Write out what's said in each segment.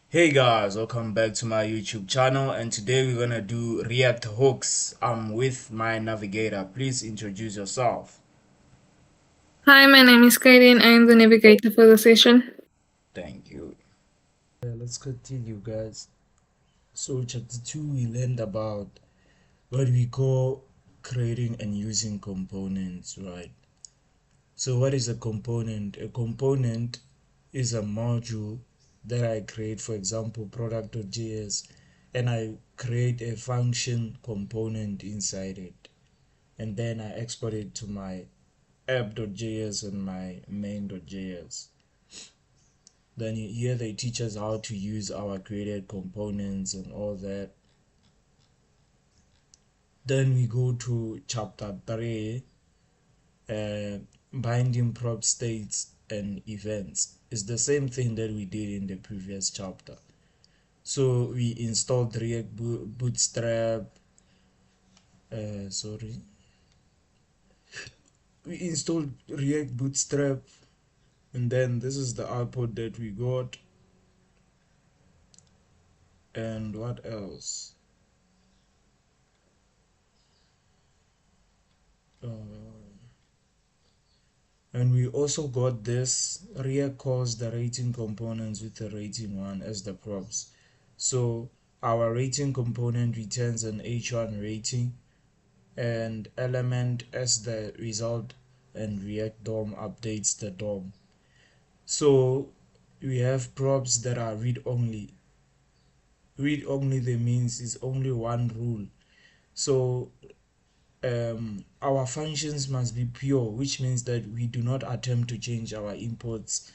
Hey guys, welcome back to my YouTube channel, and today we're gonna do React hooks. I'm with my navigator. Please introduce yourself. Hi, my name is Kaiden. I am the navigator for the session. Thank you. Let's continue, guys. So, chapter 2, we learned about what we call creating and using components, right? So, what is a component? A component is a module that I create, for example, product.js, and I create a function component inside it, and then I export it to my app.js and my main.js. Then here they teach us how to use our created components and all that. Then we go to chapter 3, uh, binding prop states and events. It's the same thing that we did in the previous chapter. So we installed React Bootstrap. Sorry, we installed React Bootstrap, and then this is the output that we got. And what else? Uh, and we also got this React calls the rating components with the rating one as the props. So our rating component returns an H1 rating and element as the result, and React DOM updates the DOM. So we have props that are read only. Read only, that means is only one rule. So our functions must be pure, which means that we do not attempt to change our inputs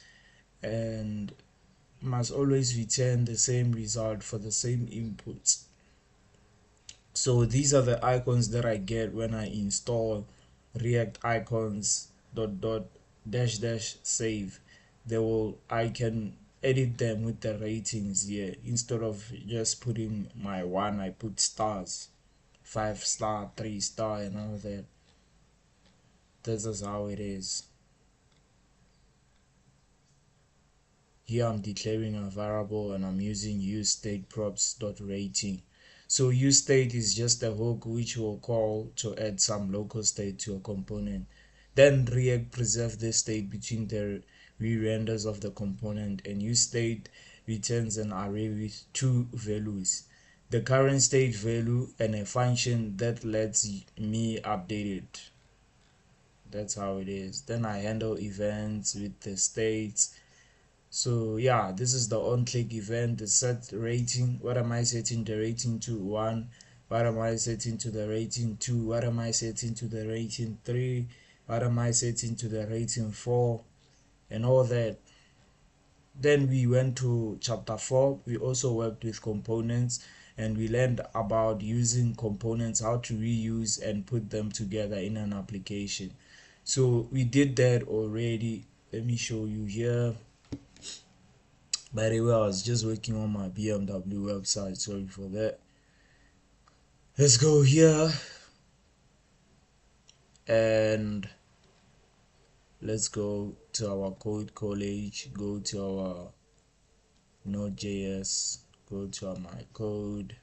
and must always return the same result for the same inputs. So these are the icons that I get when I install React icons dot dot dash dash save. I can edit them with the ratings here. Instead of just putting my one, I put stars, 5 star, 3 star, and all that. This is how it is. Here I'm declaring a variable and I'm using useStateProps.rating. So useState is just a hook which will call to add some local state to a component. Then React preserves the state between the re-renders of the component, and useState returns an array with two values, the current state value and a function that lets me update it. That's how it is. Then I handle events with the states. So yeah, this is the on-click event, the set rating. What am I setting the rating to? 1. What am I setting to the rating 2? What am I setting to the rating 3? What am I setting to the rating 4? And all that. Then we went to chapter 4. We also worked with components, and we learned about using components, how to reuse and put them together in an application. So we did that already. Let me show you here. By the way, I was just working on my BMW website. Sorry for that. Let's go here and let's go to our code college. Go to our Node.js. Go to my code.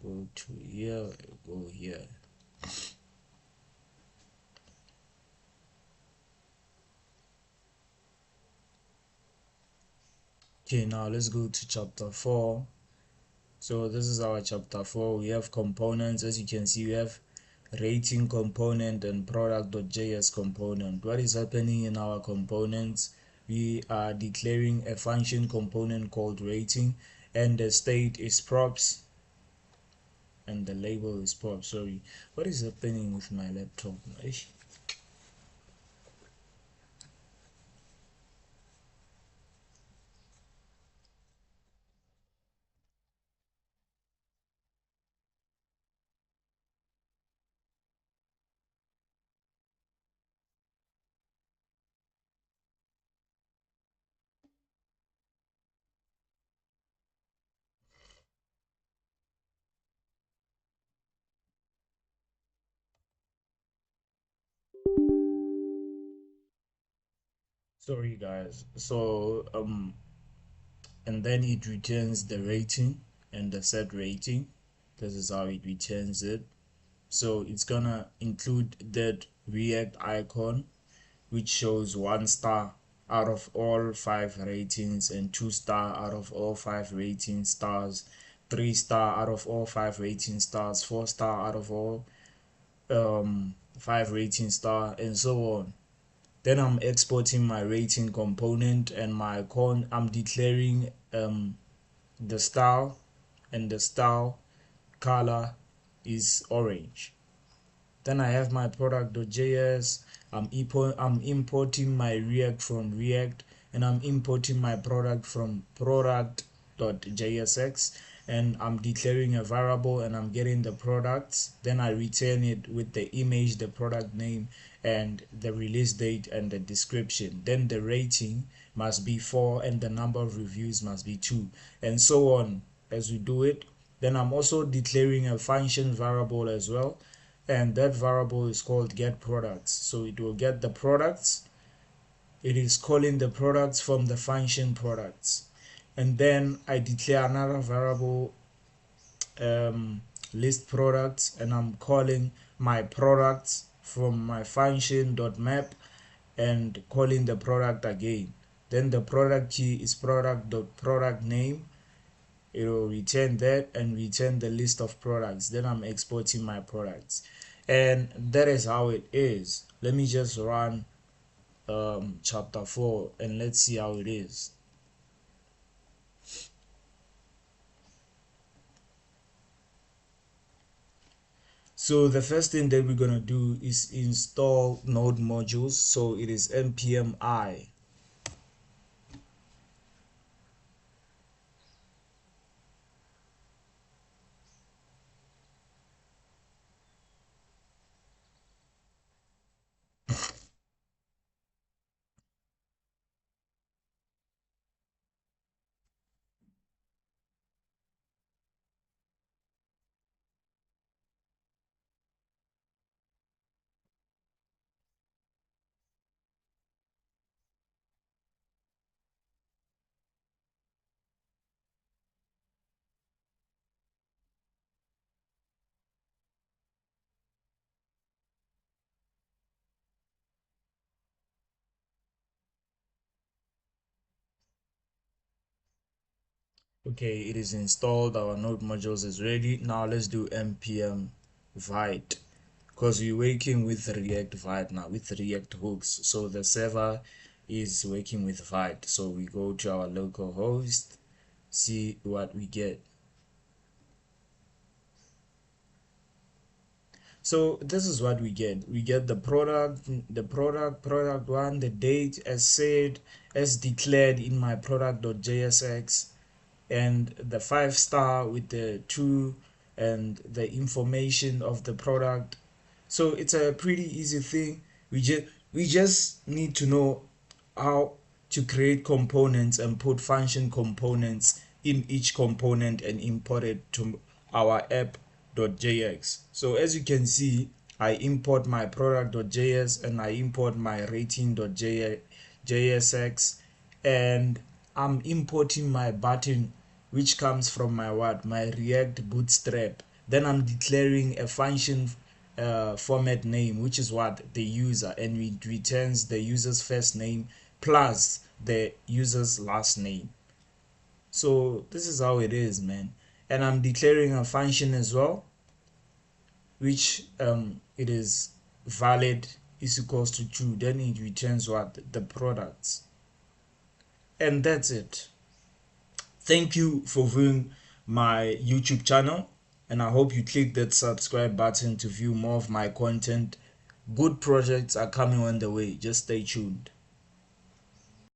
Go to here. Go here. Okay, now let's go to chapter 4. So this is our chapter 4. We have components. As you can see, we have rating component and product.js component. What is happening in our components? We are declaring a function component called rating, and the state is props and the label is props. Sorry, what is happening with my laptop? Sorry guys. So and then it returns the rating and the set rating. This is how it returns it. So it's gonna include that React icon, which shows 1 star out of all 5 ratings, and 2 star out of all 5 rating stars, 3 star out of all 5 rating stars, 4 star out of all 5 rating star, and so on. Then I'm exporting my rating component and my icon. I'm declaring the style, and the style color is orange. Then I have my product.js. I'm importing my React from React, and I'm importing my product from product.jsx, and I'm declaring a variable, and I'm getting the products. Then I return it with the image, the product name, and the release date and the description. Then the rating must be 4 and the number of reviews must be 2, and so on as we do it. Then I'm also declaring a function variable as well, and that variable is called get products. So it will get the products. It is calling the products from the function products. And then I declare another variable, list products, and I'm calling my products from my function.map and calling the product again. Then the product key is product.product name. It will return that and return the list of products. Then I'm exporting my products, and that is how it is. Let me just run chapter 4 and let's see how it is. So the first thing that we're gonna do is install node modules. So it is npm I. Okay, it is installed. Our node modules is ready. Now let's do npm vite, because we're working with React Vite now, with React hooks. So the server is working with Vite. So we go to our local host, see what we get. So this is what we get. We get the product one, the date as said, as declared in my product.jsx, and the 5 star with the 2 and the information of the product. So it's a pretty easy thing. We just need to know how to create components and put function components in each component and import it to our app.js. So as you can see, I import my product.js and I import my rating.jsx, and I'm importing my button, which comes from my my React Bootstrap. Then I'm declaring a function format name, which is what the user, and it returns the user's first name plus the user's last name. So this is how it is, man. And I'm declaring a function as well, which it is valid is equals to true. Then it returns what? The products. And that's it. Thank you for viewing my YouTube channel, and I hope you click that subscribe button to view more of my content. Good projects are coming on the way. Just stay tuned.